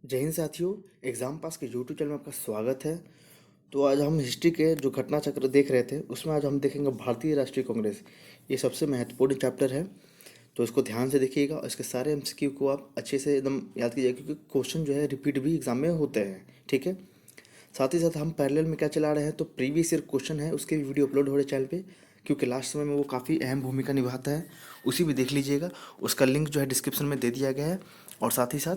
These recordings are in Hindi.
जय हिंद साथियों। एग्ज़ाम पास के यूट्यूब चैनल में आपका स्वागत है। तो आज हम हिस्ट्री के जो घटना चक्र देख रहे थे उसमें आज हम देखेंगे भारतीय राष्ट्रीय कांग्रेस। ये सबसे महत्वपूर्ण चैप्टर है, तो इसको ध्यान से देखिएगा और इसके सारे एमसीक्यू को आप अच्छे से एकदम याद कीजिएगा, क्योंकि क्वेश्चन जो है रिपीट भी एग्जाम में होते हैं। ठीक है। साथ ही साथ हम पैरेलल में क्या चला रहे हैं, तो प्रीवियस ईयर क्वेश्चन है उसके भी वीडियो अपलोड हो रहे चैनल पे, क्योंकि लास्ट समय में वो काफ़ी अहम भूमिका निभाता है। उसी भी देख लीजिएगा, उसका लिंक जो है डिस्क्रिप्शन में दे दिया गया है। और साथ ही साथ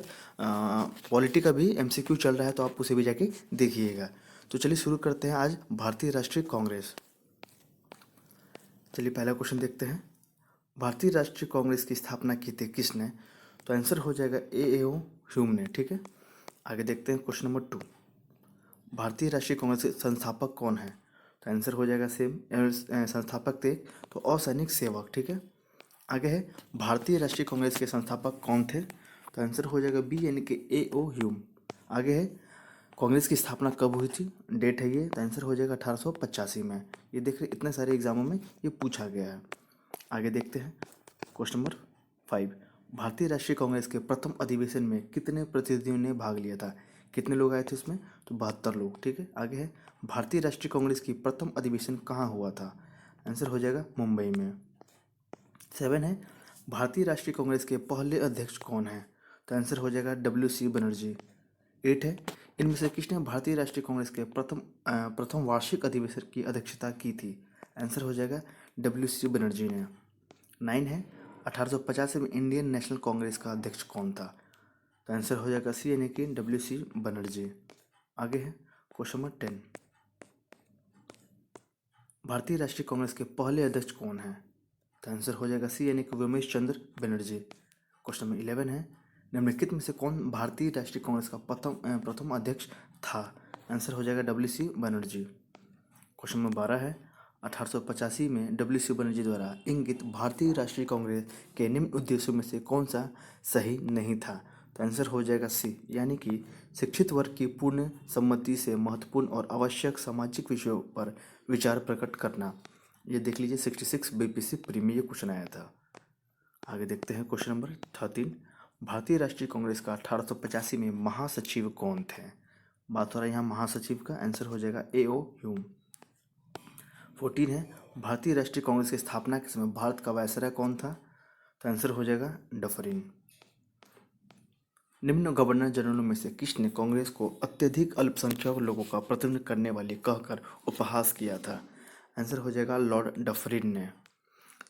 पॉलिटी का भी एमसीक्यू चल रहा है, तो आप उसे भी जाके देखिएगा। तो चलिए शुरू करते हैं आज भारतीय राष्ट्रीय कांग्रेस। चलिए पहला क्वेश्चन देखते हैं। भारतीय राष्ट्रीय कांग्रेस की स्थापना की थी किसने? तो आंसर हो जाएगा ए ह्यूम ने। ठीक है। आगे देखते हैं क्वेश्चन नंबर 2। भारतीय राष्ट्रीय कांग्रेस के संस्थापक कौन है? तो आंसर हो जाएगा सेम। संस्थापक थे तो असैनिक सेवक। ठीक है। आगे है भारतीय राष्ट्रीय कांग्रेस के संस्थापक कौन थे? तो आंसर हो जाएगा बी यानी कि ए ओ ह्यूम। आगे है कांग्रेस की स्थापना कब हुई थी? डेट है ये, तो आंसर हो जाएगा 1885 में। ये देख रहे इतने सारे एग्जामों में ये पूछा गया है। आगे देखते हैं क्वेश्चन नंबर 5। भारतीय राष्ट्रीय कांग्रेस के प्रथम अधिवेशन में कितने प्रतिनिधियों ने भाग लिया था? कितने लोग आए थे उसमें? तो 72 लोग। ठीक है। आगे है भारतीय राष्ट्रीय कांग्रेस की प्रथम अधिवेशन कहाँ हुआ था? आंसर हो जाएगा मुंबई में। 7 है भारतीय राष्ट्रीय कांग्रेस के पहले अध्यक्ष कौन है? तो आंसर हो जाएगा WC बनर्जी। 8 है इनमें से किसने भारतीय राष्ट्रीय कांग्रेस के प्रथम वार्षिक अधिवेशन की अध्यक्षता की थी? आंसर हो जाएगा WC बनर्जी ने। 9 है 1850 में इंडियन नेशनल कांग्रेस का अध्यक्ष कौन था? तो आंसर हो जाएगा सी यानी कि WC बनर्जी। आगे है क्वेश्चन नंबर 10। भारतीय राष्ट्रीय कांग्रेस के पहले अध्यक्ष कौन है? तो आंसर हो जाएगा सी यानी कि उमेश चंद्र बनर्जी। क्वेश्चन नंबर 11 है निम्नलिखित में से कौन भारतीय राष्ट्रीय कांग्रेस का प्रथम अध्यक्ष था? आंसर हो जाएगा WC बनर्जी। क्वेश्चन नंबर 12 है 1885 में WC बनर्जी द्वारा इंगित भारतीय राष्ट्रीय कांग्रेस के निम्न उद्देश्यों में से कौन सा सही नहीं था? तो आंसर हो जाएगा सी यानी कि शिक्षित वर्ग की पूर्ण सम्मति से महत्वपूर्ण और आवश्यक सामाजिक विषयों पर विचार प्रकट करना। ये देख लीजिए 66 BPC प्री में ये क्वेश्चन आया था। आगे देखते हैं क्वेश्चन नंबर 13। भारतीय राष्ट्रीय कांग्रेस का 1885 में महासचिव कौन थे? बात हो रहा है यहाँ महासचिव का। आंसर हो जाएगा AO ह्यूम। 14 है भारतीय राष्ट्रीय कांग्रेस की स्थापना के समय भारत का वायसराय कौन था? तो आंसर हो जाएगा डफरिन। निम्न गवर्नर जनरलों में से किसने कांग्रेस को अत्यधिक अल्पसंख्यक लोगों का प्रतिनिधित्व करने वाली कहकर उपहास किया था? आंसर हो जाएगा लॉर्ड डफरिन ने।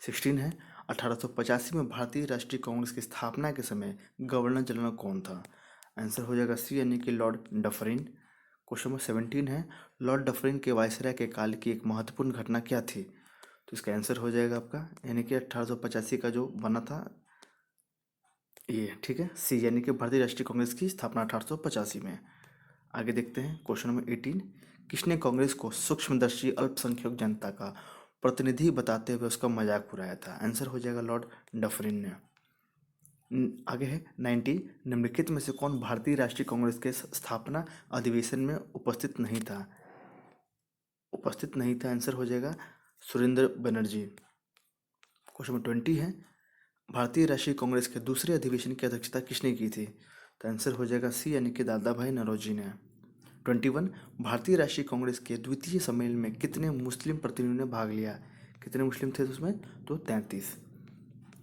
16 है 1885 में भारतीय राष्ट्रीय कांग्रेस की स्थापना के समय गवर्नर जनरल कौन था? आंसर हो जाएगा सी यानी कि लॉर्ड डफरिन। क्वेश्चन नंबर 17 है लॉर्ड डफरिन के वायसराय के काल की एक महत्वपूर्ण घटना क्या थी? तो इसका आंसर हो जाएगा आपका यानी कि 1885 का जो बना था ये। ठीक है। सी यानी कि भारतीय राष्ट्रीय कांग्रेस की स्थापना 1885 में। आगे देखते हैं क्वेश्चन नंबर 18। किसने कांग्रेस को सूक्ष्मदर्शी अल्पसंख्यक जनता का प्रतिनिधि बताते हुए उसका मजाक उड़ाया था? आंसर हो जाएगा लॉर्ड डफरिन ने। आगे है 19। निम्नलिखित में से कौन भारतीय राष्ट्रीय कांग्रेस के स्थापना अधिवेशन में उपस्थित नहीं था? आंसर हो जाएगा सुरेंद्र बनर्जी। क्वेश्चन नंबर 20 है भारतीय राष्ट्रीय कांग्रेस के दूसरे अधिवेशन की अध्यक्षता किसने की थी? तो आंसर हो जाएगा सी यानी कि दादा भाई नौरोजी ने। 21 भारतीय राष्ट्रीय कांग्रेस के द्वितीय सम्मेलन में कितने मुस्लिम प्रतिनिधियों ने भाग लिया? कितने मुस्लिम थे उसमें? तो 33।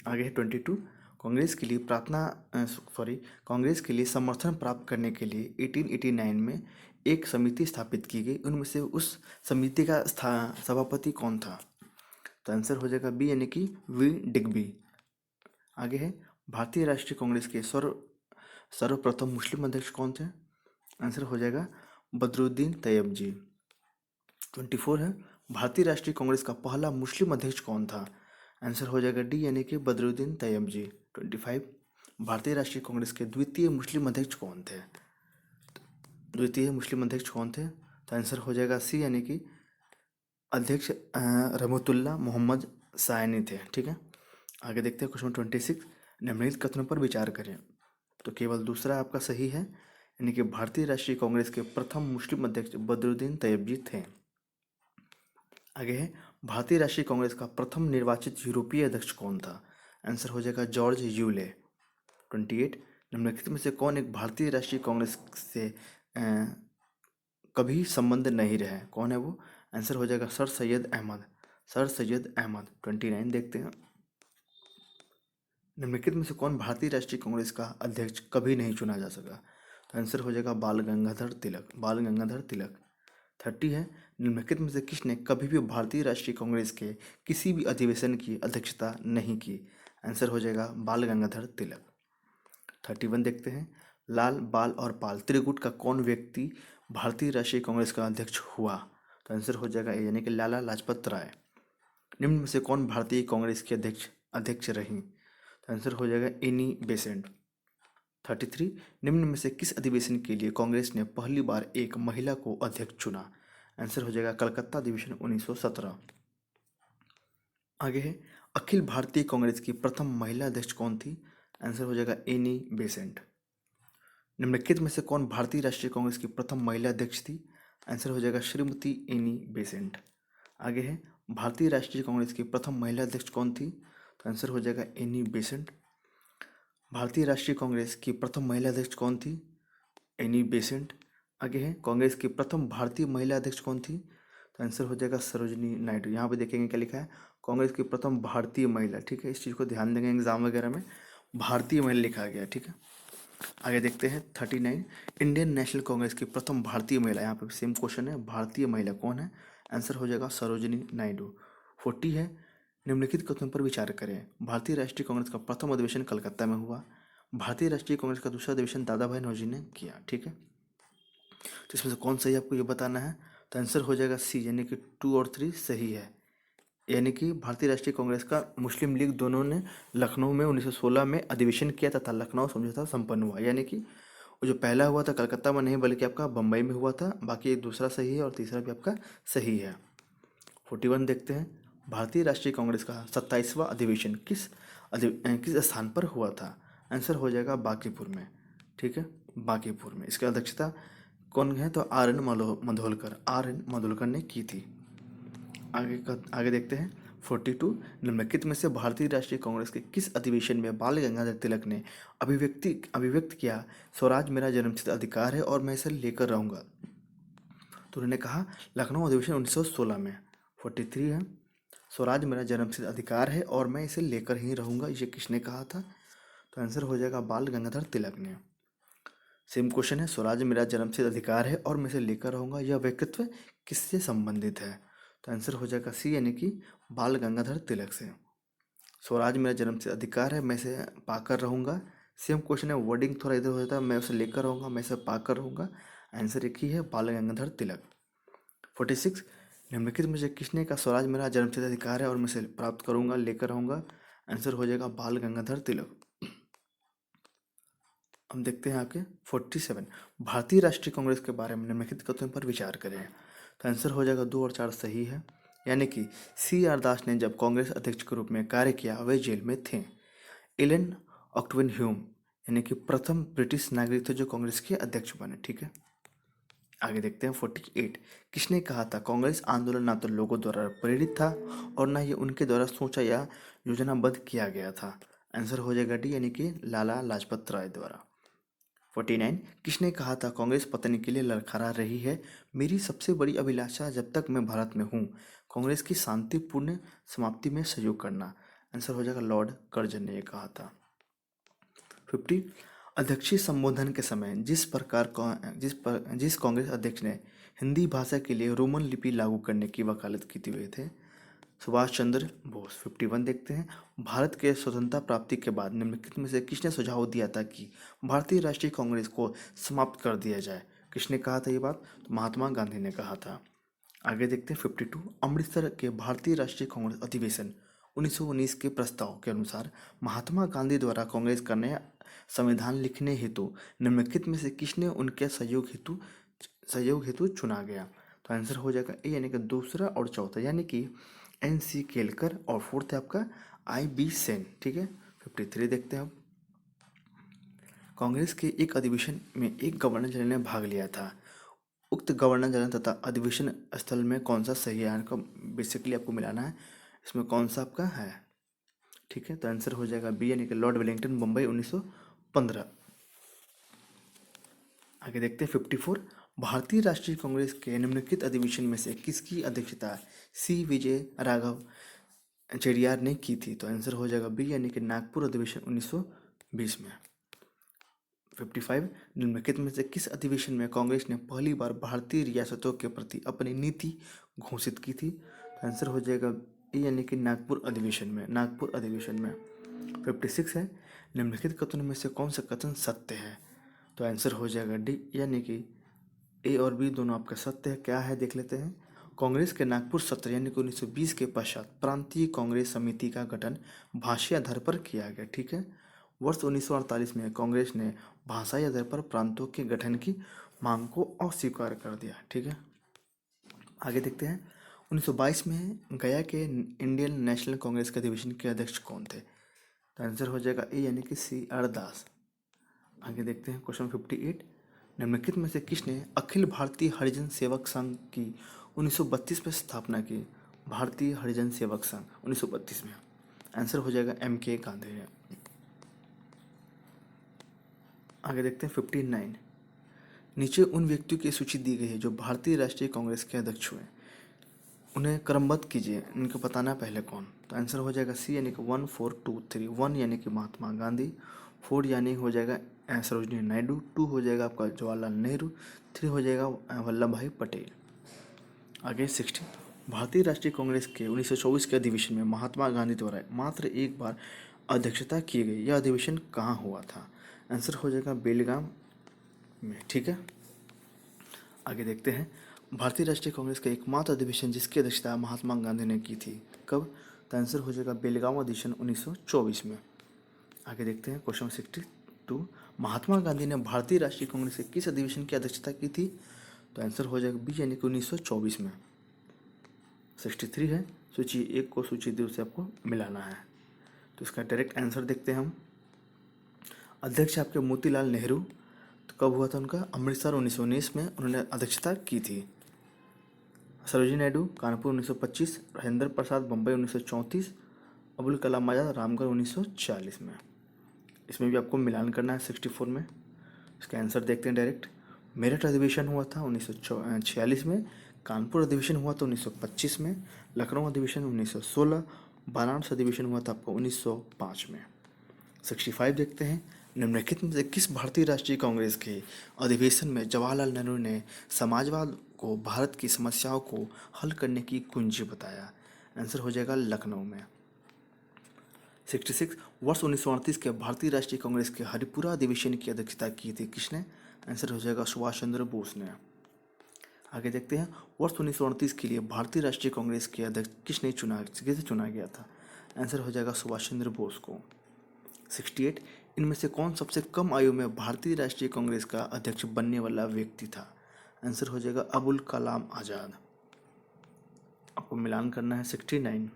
आगे है 22। कांग्रेस के लिए समर्थन प्राप्त करने के लिए 1889 में एक समिति स्थापित की गई। उनमें से उस समिति का सभापति कौन था? तो आंसर हो जाएगा बी यानी कि वी डिग्बी। आगे है भारतीय राष्ट्रीय कांग्रेस के सर्वप्रथम मुस्लिम अध्यक्ष कौन थे? आंसर हो जाएगा बदरुद्दीन तैयब जी। 24 है भारतीय राष्ट्रीय कांग्रेस का पहला मुस्लिम अध्यक्ष कौन था? आंसर हो जाएगा डी यानी कि बदरुद्दीन तैयब जी। 25 भारतीय राष्ट्रीय कांग्रेस के द्वितीय मुस्लिम अध्यक्ष कौन थे? तो आंसर हो जाएगा सी यानी कि अध्यक्ष रहमतुल्लाह मोहम्मद सायनी थे। ठीक है। आगे देखते हैं क्वेश्चन 26। निम्नलिखित कथनों पर विचार करें। तो केवल दूसरा आपका सही है, यानी कि भारतीय राष्ट्रीय कांग्रेस के प्रथम मुस्लिम अध्यक्ष बदरुद्दीन तैयब जी थे। आगे है भारतीय राष्ट्रीय कांग्रेस का प्रथम निर्वाचित यूरोपीय अध्यक्ष कौन था? आंसर हो जाएगा जॉर्ज यूले। 28 निम्नलिखित में से कौन एक भारतीय राष्ट्रीय कांग्रेस से कभी संबंध नहीं रहे? कौन है वो? आंसर हो जाएगा सर सैयद अहमद। सर सैयद अहमद। 29 देखते हैं। निम्नलिखित में से कौन भारतीय राष्ट्रीय कांग्रेस का अध्यक्ष कभी नहीं चुना जा सका? तो आंसर हो जाएगा बाल गंगाधर तिलक। बाल गंगाधर तिलक। 30 है, निम्नलिखित में से किसने कभी भी भारतीय राष्ट्रीय कांग्रेस के किसी भी अधिवेशन की अध्यक्षता नहीं की? आंसर हो जाएगा बाल गंगाधर तिलक। 31 देखते हैं। लाल, बाल और पाल त्रिगुट का कौन व्यक्ति भारतीय राष्ट्रीय कांग्रेस का अध्यक्ष हुआ? तो आंसर हो जाएगा ए यानी कि लाला लाजपत राय। निम्न में से कौन भारतीय कांग्रेस के अध्यक्ष अध्यक्ष रहीं? तो आंसर हो जाएगा एनी बेसेंट। 33, निम्न में से किस अधिवेशन के लिए कांग्रेस ने पहली बार एक महिला को अध्यक्ष चुना? आंसर हो जाएगा कलकत्ता अधिवेशन 1917। आगे है, अखिल भारतीय कांग्रेस की प्रथम महिला अध्यक्ष कौन थी? आंसर हो जाएगा एनी बेसेंट। निम्नलिखित में से कौन भारतीय राष्ट्रीय कांग्रेस की प्रथम महिला अध्यक्ष थी? आंसर हो जाएगा श्रीमती एनी बेसेंट। आगे है, भारतीय राष्ट्रीय कांग्रेस की प्रथम महिला अध्यक्ष कौन थी? तो आंसर हो जाएगा एनी बेसेंट। भारतीय राष्ट्रीय कांग्रेस की प्रथम महिला अध्यक्ष कौन थी? Annie Besant. आगे है, कांग्रेस की प्रथम भारतीय महिला अध्यक्ष कौन थी? तो आंसर हो जाएगा सरोजिनी नायडू। यहाँ पे देखेंगे क्या लिखा है, कांग्रेस की प्रथम भारतीय महिला। ठीक है, इस चीज़ को ध्यान देंगे एग्जाम वगैरह में, भारतीय महिला लिखा गया। ठीक है, आगे देखते हैं 39, इंडियन नेशनल कांग्रेस की प्रथम भारतीय महिला। यहाँ पे सेम क्वेश्चन है, भारतीय महिला कौन है? आंसर हो जाएगा सरोजिनी नायडू। 40 है, निम्नलिखित कथनों पर विचार करें। भारतीय राष्ट्रीय कांग्रेस का प्रथम अधिवेशन कलकत्ता में हुआ। भारतीय राष्ट्रीय कांग्रेस का दूसरा अधिवेशन दादा भाई नौरोजी ने किया। ठीक है, तो इसमें से कौन सही आपको ये बताना है। तो आंसर हो जाएगा सी यानी कि 2 और 3 सही है। यानी कि भारतीय राष्ट्रीय कांग्रेस का मुस्लिम लीग दोनों ने लखनऊ में 1916 में अधिवेशन किया तथा लखनऊ समझौता संपन्न हुआ। यानी कि वो जो पहला हुआ था कलकत्ता में नहीं बल्कि आपका बम्बई में हुआ था। बाकी एक दूसरा सही है और तीसरा भी आपका सही है। 41 देखते हैं, भारतीय राष्ट्रीय कांग्रेस का 27वां अधिवेशन किस स्थान पर हुआ था? आंसर हो जाएगा बांकीपुर में। ठीक है, बांकीपुर में। इसकी अध्यक्षता कौन है? तो आर एन मधोलकर ने की थी। आगे देखते हैं 42, निम्नलिखित में से भारतीय राष्ट्रीय कांग्रेस के किस अधिवेशन में बाल गंगाधर तिलक ने अभिव्यक्त किया स्वराज मेरा जन्मसिद्ध अधिकार है और मैं इसे लेकर रहूंगा? तो उन्होंने कहा लखनऊ अधिवेशन 1916 में। 43 है, स्वराज मेरा जन्मसिद्ध अधिकार है और मैं इसे लेकर ही रहूंगा, ये किसने कहा था? तो आंसर हो जाएगा बाल गंगाधर तिलक ने। सेम क्वेश्चन है, स्वराज मेरा जन्मसिद्ध अधिकार है और मैं इसे लेकर रहूंगा, यह व्यक्तित्व किससे संबंधित है? तो आंसर हो जाएगा सी यानी कि बाल गंगाधर तिलक से। स्वराज मेरा जन्मसिद्ध अधिकार है, मैं इसे पाकर रहूंगा। सेम क्वेश्चन है, वर्डिंग थोड़ा इधर हो जाता है, मैं उसे लेकर रहूंगा, मैं इसे पाकर रहूंगा। आंसर एक ही है, बाल गंगाधर तिलक। 46, निम्नलिखित में से किसने कहा स्वराज मेरा जन्मसिद्ध अधिकार है और मैं इसे प्राप्त करूंगा, लेकर रहूंगा? आंसर हो जाएगा बाल गंगाधर तिलक। हम देखते हैं आगे 47, भारतीय राष्ट्रीय कांग्रेस के बारे में निम्नलिखित कथनों पर विचार करें। तो आंसर हो जाएगा 2 और 4 सही है। यानी कि सी आर दास ने जब कांग्रेस अध्यक्ष के रूप में कार्य किया वे जेल में थे। एलन ऑक्टविन ह्यूम यानी कि प्रथम ब्रिटिश नागरिक थे जो कांग्रेस के अध्यक्ष बने। ठीक है, आगे देखते हैं 48, किसने कहा था कांग्रेस आंदोलन ना तो लोगों द्वारा प्रेरित था और ना ही उनके द्वारा सोचा या योजनाबद्ध किया गया था? आंसर हो जाएगा डी यानी कि लाला लाजपत राय द्वारा। 49, किसने कहा था कांग्रेस पतन के लिए लड़खड़ा रही है, मेरी सबसे बड़ी अभिलाषा जब तक मैं भारत में हूँ कांग्रेस की शांतिपूर्ण समाप्ति में सहयोग करना? आंसर हो जाएगा लॉर्ड कर्जन ने यह कहा था। 50, अध्यक्षीय संबोधन के समय जिस कांग्रेस अध्यक्ष ने हिंदी भाषा के लिए रोमन लिपि लागू करने की वकालत की हुए थे? सुभाष चंद्र बोस। 51 देखते हैं, भारत के स्वतंत्रता प्राप्ति के बाद निम्नलिखित में से किसने सुझाव दिया था कि भारतीय राष्ट्रीय कांग्रेस को समाप्त कर दिया जाए? किसने कहा था ये बात? तो महात्मा गांधी ने कहा था। आगे देखते हैं 52, अमृतसर के भारतीय राष्ट्रीय कांग्रेस अधिवेशन 1919 के प्रस्ताव के अनुसार महात्मा गांधी द्वारा कांग्रेस का नया संविधान लिखने हेतु निम्नलिखित में से किसने उनके सहयोग हेतु चुना गया? तो आंसर हो जाएगा ए यानी कि दूसरा और चौथा, यानी कि NC केलकर और फोर्थ है आपका IB सेन। ठीक है, 53 देखते हैं अब, कांग्रेस के एक अधिवेशन में एक गवर्नर जनरल ने भाग लिया था, उक्त गवर्नर जनरल तथा अधिवेशन स्थल में कौन सा सही है? आपको बेसिकली आपको मिलाना है इसमें कौन सा आपका है। ठीक है, तो आंसर हो जाएगा बी यानी कि लॉर्ड वेलिंगटन, मुंबई 1915। आगे देखते हैं 54, भारतीय राष्ट्रीय कांग्रेस के निम्नलिखित अधिवेशन में से किसकी अध्यक्षता सी विजय राघव चेडियार ने की थी? तो आंसर हो जाएगा बी यानी कि नागपुर अधिवेशन 1920 में। 55, निम्नलिखित में से किस अधिवेशन में कांग्रेस ने पहली बार भारतीय रियासतों के प्रति अपनी नीति घोषित की थी? तो आंसर हो जाएगा ए यानी कि नागपुर अधिवेशन में। 56 है, निम्नलिखित कथनों में से कौन सा कथन सत्य है? तो आंसर हो जाएगा डी यानी कि ए और बी दोनों आपका सत्य है। क्या है देख लेते हैं। कांग्रेस के नागपुर सत्र यानी कि 1920 के पश्चात प्रांतीय कांग्रेस समिति का गठन भाषाई आधार पर किया गया। ठीक है। वर्ष 1948 में कांग्रेस ने भाषाई आधार पर प्रांतों के गठन की मांग को अस्वीकार कर दिया। ठीक है। आगे देखते हैं 1922 में गया के इंडियन नेशनल कांग्रेस के अधिवेशन के अध्यक्ष कौन थे? तो आंसर हो जाएगा ए यानी कि सी आर दास। आगे देखते हैं क्वेश्चन 58, निम्नलिखित में से किसने अखिल भारतीय हरिजन सेवक संघ की 1932 में स्थापना की? भारतीय हरिजन सेवक संघ 1932 में। आंसर हो जाएगा एम के गांधी ने। आगे देखते हैं 59, नीचे उन व्यक्तियों की सूची दी गई है जो भारतीय राष्ट्रीय कांग्रेस के अध्यक्ष हुए, उन्हें क्रमबद्ध कीजिए, इनको बताना पहले कौन। तो आंसर हो जाएगा सी यानी कि 1 4 2 3। 1 यानी कि महात्मा गांधी, 4 यानी हो जाएगा सरोजनी नायडू, 2 हो जाएगा आपका जवाहरलाल नेहरू, 3 हो जाएगा वल्लभ भाई पटेल। आगे 60, भारतीय राष्ट्रीय कांग्रेस के 1924 के अधिवेशन में महात्मा गांधी द्वारा मात्र एक बार अध्यक्षता की गई। यह अधिवेशन कहाँ हुआ था? आंसर हो जाएगा बेलगाम में। ठीक है। आगे देखते हैं भारतीय राष्ट्रीय कांग्रेस का एकमात्र अधिवेशन जिसकी अध्यक्षता महात्मा गांधी ने की थी, कब? तो आंसर हो जाएगा बेलगाम अधिवेशन 1924 में। आगे देखते हैं क्वेश्चन 62, महात्मा गांधी ने भारतीय राष्ट्रीय कांग्रेस के किस अधिवेशन की अध्यक्षता की थी? तो आंसर हो जाएगा बी यानी कि 1924 में। 63 है, सूची 1 को सूची 2 से आपको मिलाना है। तो इसका डायरेक्ट आंसर देखते हैं हम। अध्यक्ष आपके मोतीलाल नेहरू, तो कब हुआ था उनका? अमृतसर 1919 में उन्होंने अध्यक्षता की थी। सरोजिनी नायडू कानपुर 1925, राजेंद्र प्रसाद बम्बई 1934, अबुल कलाम आज़ाद रामगढ़ 1940 में। इसमें भी आपको मिलान करना है 64 में। इसका आंसर देखते हैं डायरेक्ट। मेरठ अधिवेशन हुआ था 1946 में, कानपुर अधिवेशन हुआ था 1925 में, लखनऊ अधिवेशन 1916, वाराणसी अधिवेशन हुआ था आपको 1905 में। 65 देखते हैं, निम्नलिखित में से किस भारतीय राष्ट्रीय कांग्रेस के अधिवेशन में जवाहरलाल नेहरू ने समाजवाद को भारत की समस्याओं को हल करने की कुंजी बताया? आंसर हो जाएगा लखनऊ में। 66, वर्ष 1938 के भारतीय राष्ट्रीय कांग्रेस के हरिपुरा अधिवेशन की अध्यक्षता की थी किसने? आंसर हो जाएगा सुभाष चंद्र बोस ने। आगे देखते हैं वर्ष 1938 के लिए भारतीय राष्ट्रीय कांग्रेस के अध्यक्ष किसे चुना गया था? आंसर हो जाएगा सुभाष चंद्र बोस को। 68, इनमें से कौन सबसे कम आयु में भारतीय राष्ट्रीय कांग्रेस का अध्यक्ष बनने वाला व्यक्ति था? आंसर हो जाएगा अबुल कलाम आज़ाद। आपको मिलान करना है 69।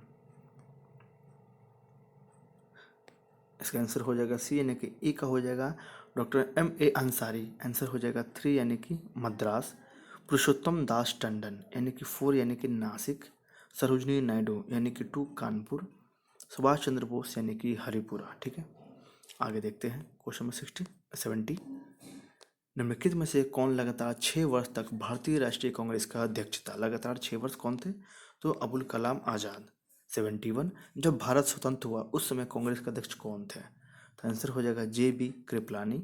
इसका आंसर हो जाएगा सी यानी कि ए का हो जाएगा डॉक्टर M.A. अंसारी। आंसर हो जाएगा 3 यानी कि मद्रास, पुरुषोत्तम दास टंडन यानी कि 4 यानी कि नासिक, सरोजनी नायडू यानी कि 2 कानपुर, सुभाष चंद्र बोस यानी कि हरिपुरा। ठीक है। आगे देखते हैं क्वेश्चन नंबर 70, निम्नलिखित में से कौन लगातार 6 वर्ष तक भारतीय राष्ट्रीय कांग्रेस का अध्यक्ष था? लगातार 6 वर्ष कौन थे? तो अबुल कलाम आज़ाद। 71, जब भारत स्वतंत्र हुआ उस समय कांग्रेस का अध्यक्ष कौन थे? तो आंसर हो जाएगा JB कृपलानी।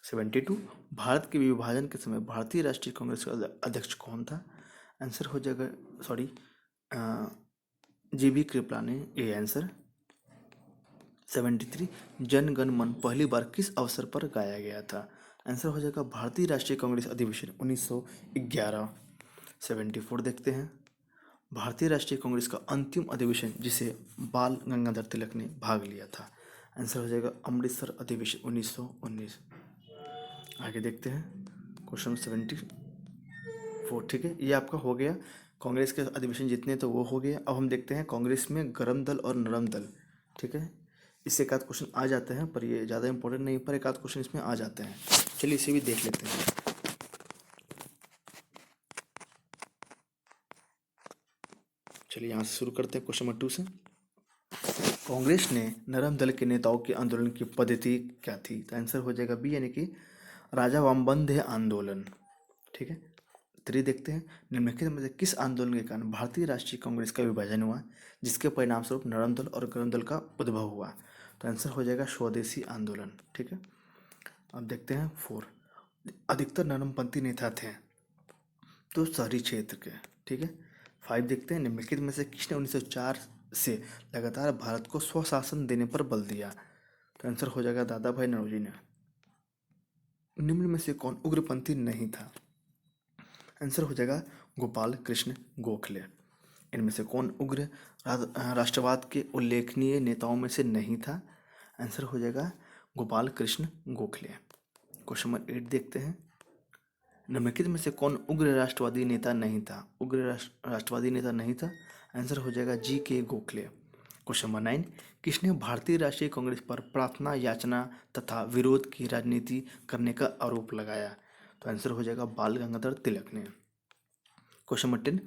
72, भारत के विभाजन के समय भारतीय राष्ट्रीय कांग्रेस का अध्यक्ष कौन था? आंसर हो जाएगा JB Kripalani, A answer. 73, Jana Gana मन पहली बार किस अवसर पर गाया गया था? आंसर हो जाएगा भारतीय राष्ट्रीय कांग्रेस अधिवेशन 1911। 74 देखते हैं, भारतीय राष्ट्रीय कांग्रेस का अंतिम अधिवेशन जिसे बाल गंगाधर तिलक ने भाग लिया था? आंसर हो जाएगा अमृतसर अधिवेशन 1919। आगे देखते हैं क्वेश्चन 74। ठीक है, ये आपका हो गया कांग्रेस के अधिवेशन जितने तो वो हो गया। अब हम देखते हैं कांग्रेस में गर्म दल और नरम दल। ठीक है, इससे एक आध क्वेश्चन आ जाते हैं पर ये ज़्यादा इंपॉर्टेंट नहीं, पर एक आध क्वेश्चन इसमें आ जाते हैं। चलिए इसे भी देख लेते हैं। चलिए यहाँ से शुरू करते हैं क्वेश्चन नंबर 2 से। कांग्रेस ने नरम दल के नेताओं के आंदोलन की पद्धति क्या थी? तो आंसर हो जाएगा बी यानी कि राजा वामबंधे आंदोलन। ठीक है, 3 देखते हैं, निम्नलिखित में से किस आंदोलन के कारण भारतीय राष्ट्रीय कांग्रेस का विभाजन हुआ, जिसके परिणाम स्वरूप नरम दल और गरम दल का उद्भव हुआ। तो आंसर हो जाएगा स्वदेशी आंदोलन। ठीक है, अब देखते हैं 4, अधिकतर नरमपंथी नेता थे तो शहरी क्षेत्र के। ठीक है, 5 देखते हैं, निम्नलिखित में से किसने 1904 से लगातार भारत को स्वशासन देने पर बल दिया। तो आंसर हो जाएगा दादा भाई नौरोजी ने। निम्न में से कौन उग्रपंथी नहीं था। आंसर हो जाएगा गोपाल कृष्ण गोखले। इनमें से कौन उग्र राष्ट्रवाद के उल्लेखनीय नेताओं में से नहीं था। आंसर हो जाएगा गोपाल कृष्ण गोखले। क्वेश्चन नंबर 8 देखते हैं, निम्नलिखित में से कौन उग्र राष्ट्रवादी नेता नहीं था। उग्र राष्ट्रवादी नेता नहीं था, आंसर हो जाएगा GK गोखले। क्वेश्चन नंबर 9, किसने भारतीय राष्ट्रीय कांग्रेस पर प्रार्थना याचना तथा विरोध की राजनीति करने का आरोप लगाया। तो आंसर हो जाएगा बाल गंगाधर तिलक ने। क्वेश्चन नंबर 10,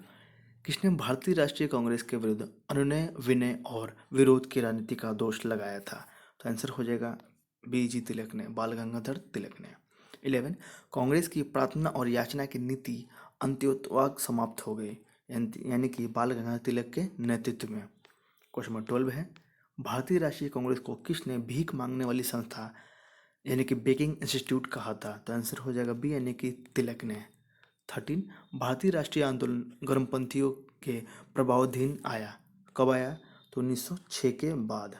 किसने भारतीय राष्ट्रीय कांग्रेस के विरुद्ध अनुनय विनय और विरोध की राजनीति का दोष लगाया था। तो आंसर हो जाएगा BG तिलक ने, बाल गंगाधर तिलक ने। 11, कांग्रेस की प्रार्थना और याचना की नीति अंत्योदय समाप्त हो गई, यानी कि बाल गंगाधर तिलक के नेतृत्व में। क्वेश्चन नंबर 12 है, भारतीय राष्ट्रीय कांग्रेस को किसने भीख मांगने वाली संस्था यानी कि बेकिंग इंस्टीट्यूट कहा था। तो आंसर हो जाएगा B यानी कि तिलक ने। 13, भारतीय राष्ट्रीय आंदोलन गर्मपंथियों के प्रभावाधीन आया, कब आया। तो 1906 के बाद।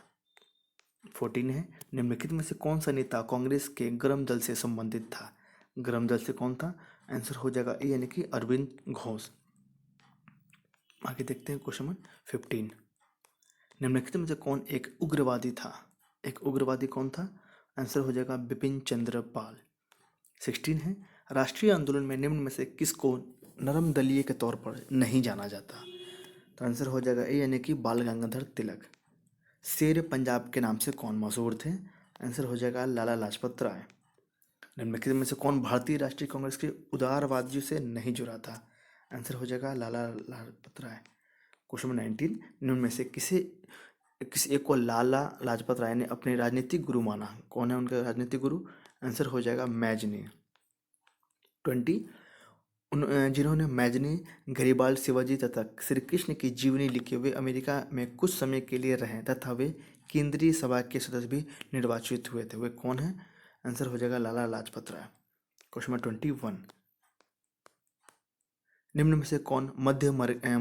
14 है, निम्नलिखित में से कौन सा नेता कांग्रेस के गर्म दल से संबंधित था। गर्म दल से कौन था। आंसर हो जाएगा A यानी कि अरविंद घोष। आगे देखते हैं क्वेश्चन नंबर 15, निम्नलिखित में से कौन एक उग्रवादी था। एक उग्रवादी कौन था। आंसर हो जाएगा बिपिन चंद्र पाल। 16 है, राष्ट्रीय आंदोलन में निम्न में से किसको नरम दलीय के तौर पर नहीं जाना जाता। तो आंसर हो जाएगा A यानी कि बाल गंगाधर तिलक। शेर पंजाब के नाम से कौन मशहूर थे। आंसर हो जाएगा लाला लाजपत राय। निम्नलिखित में से कौन भारतीय राष्ट्रीय कांग्रेस के उदारवादियों से नहीं जुड़ा था। आंसर हो जाएगा लाला लाजपत राय। क्वेश्चन नंबर 19, निम्न में से किस एक को लाला लाजपत राय ने अपने राजनीतिक गुरु माना। कौन है उनका राजनीतिक गुरु। आंसर हो जाएगा मैजनी। 20, जिन्होंने मैजनी, गरीबाल शिवाजी तथा श्री कृष्ण की जीवनी लिखी, वे अमेरिका में कुछ समय के लिए रहे तथा वे केंद्रीय सभा के सदस्य भी निर्वाचित हुए थे। वे कौन है। आंसर हो जाएगा लाला लाजपत राय। क्वेश्चन नंबर 21, निम्न में से कौन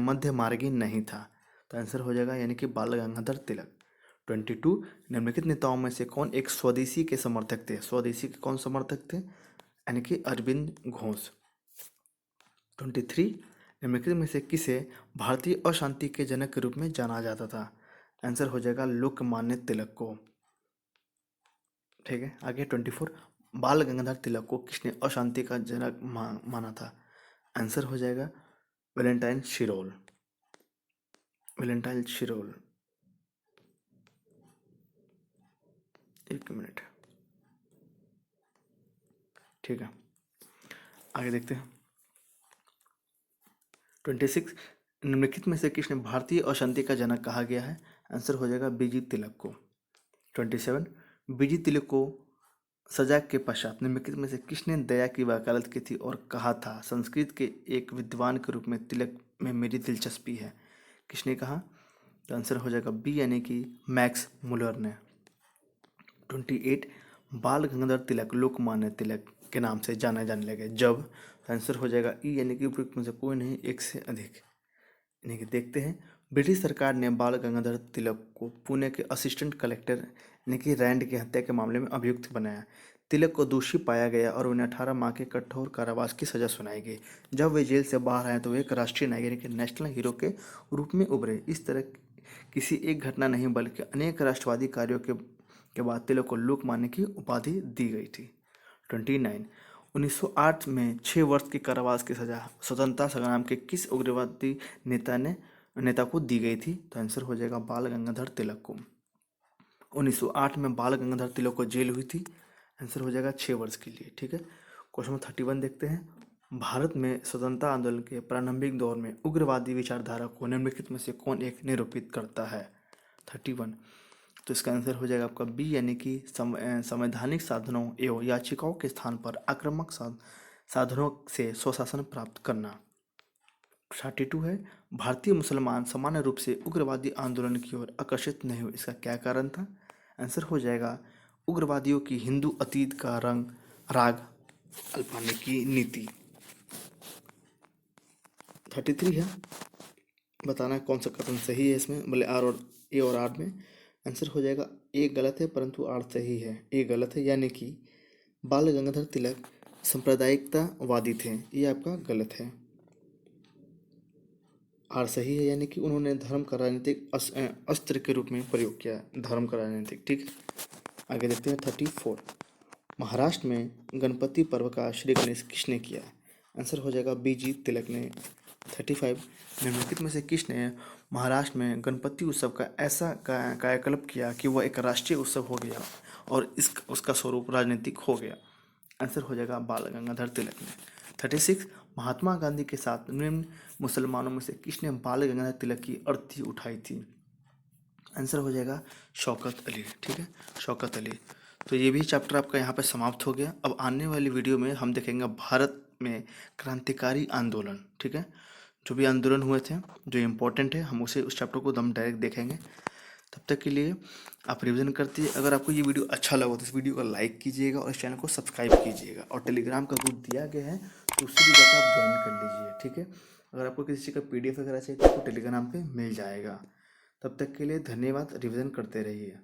मध्य मार्गी नहीं था। तो आंसर हो जाएगा यानी कि बाल गंगाधर तिलक। 22, निम्नलिखित नेताओं में से कौन एक स्वदेशी के समर्थक थे। स्वदेशी के कौन समर्थक थे, यानी कि अरविंद घोष। 23, निम्नलिखित में से किसे भारतीय अशांति के जनक के रूप में जाना जाता था। आंसर हो जाएगा लोकमान्य तिलक को। ठीक है, आगे 24, बाल गंगाधर तिलक को किसने अशांति का जनक माना था। आंसर हो जाएगा वैलेंटाइन शिरोल। वैलेंटाइन शिरोल। एक मिनट। ठीक है, आगे देखते हैं 26, निम्नलिखित में से किसने भारतीय अशांति का जनक कहा गया है। आंसर हो जाएगा BG तिलक को। 27, BG तिलक को सजा के पश्चात निम्नलिखित में से किसने दया की वकालत की थी और कहा था, संस्कृत के एक विद्वान के रूप में तिलक में मेरी दिलचस्पी है। किसने कहा। तो आंसर हो जाएगा B यानी कि मैक्स मुलर ने। 28, बाल गंगाधर तिलक लोकमान्य तिलक के नाम से जाने लगे जब। आंसर हो जाएगा E यानी कि उपयुक्त में से कोई नहीं, एक से अधिक। यानी कि देखते हैं, ब्रिटिश सरकार ने बाल गंगाधर तिलक को पुणे के असिस्टेंट कलेक्टर यानी कि रैंड की हत्या के मामले में अभियुक्त बनाया। तिलक को दोषी पाया गया और उन्हें 18 माह के कठोर कारावास की सजा सुनाई गई। जब वे जेल से बाहर आए तो वे एक राष्ट्रीय नायक यानी कि नेशनल हीरो के रूप में उभरे। इस तरह किसी एक घटना नहीं बल्कि अनेक राष्ट्रवादी कार्यों के बाद तिलक को लोकमान्य की उपाधि दी गई थी। 29, 1908 में 6 वर्ष के कारावास की सजा स्वतंत्रता संग्राम के किस उग्रवादी नेता को दी गई थी। तो आंसर हो जाएगा बाल गंगाधर तिलक को। 1908 में बाल गंगाधर तिलक को जेल हुई थी। आंसर हो जाएगा 6 वर्ष के लिए। ठीक है, क्वेश्चन नंबर 31 देखते हैं, भारत में स्वतंत्रता आंदोलन के प्रारंभिक दौर में उग्रवादी विचारधारा को निम्नलिखित में से कौन एक निरूपित करता है। 31, तो इसका आंसर हो जाएगा आपका बी, यानी कि संवैधानिक साधनों एवं याचिकाओं के स्थान पर आक्रामक साधनों से स्वशासन प्राप्त करना। 32 है, भारतीय मुसलमान सामान्य रूप से उग्रवादी आंदोलन की ओर आकर्षित नहीं हुए, इसका क्या कारण था? आंसर हो जाएगा उग्रवादियों की हिंदू अतीत का राग अल्पाने की नीति। 33 है, बताना है कौन सा कथन सही है इसमें, बोले आर और ए और आर में। आंसर हो जाएगा ए गलत है परंतु आर सही है। ए गलत है, यानी कि बाल गंगाधर तिलक सांप्रदायिकतावादी थे, ये आपका गलत है। आर सही है, यानी कि उन्होंने धर्म का राजनीतिक अस्त्र के रूप में प्रयोग किया, धर्म का राजनीतिक। ठीक है, आगे देखते हैं 34, महाराष्ट्र में गणपति पर्व का श्री गणेश किसने किया? आंसर हो जाएगा बी जी तिलक ने। 35, निम्नलिखित में से किसने महाराष्ट्र में गणपति उत्सव का ऐसा कायाकल्प किया कि वह एक राष्ट्रीय उत्सव हो गया और उसका स्वरूप राजनीतिक हो गया? आंसर हो जाएगा बाल गंगाधर तिलक ने। 36, महात्मा गांधी के साथ निम्न मुसलमानों में से किसने बाल गंगाधर तिलक की अर्थी उठाई थी? आंसर हो जाएगा शौकत अली। ठीक है, शौकत अली। तो ये भी चैप्टर आपका यहाँ पे समाप्त हो गया। अब आने वाली वीडियो में हम देखेंगे भारत में क्रांतिकारी आंदोलन। ठीक है, जो भी आंदोलन हुए थे जो इम्पोर्टेंट है, हम उस चैप्टर को हम डायरेक्ट देखेंगे। तब तक के लिए आप रिवीजन करते अगर आपको ये वीडियो अच्छा लगा तो इस वीडियो को लाइक कीजिएगा और इस चैनल को सब्सक्राइब कीजिएगा, और टेलीग्राम का ग्रुप दिया गया है तो उससे भी जाकर आप ज्वाइन कर लीजिए। ठीक है, अगर आपको किसी चीज़ का PDF वगैरह चाहिए तो आपको टेलीग्राम पे मिल जाएगा। तब तक के लिए धन्यवाद, रिवीजन करते रहिए।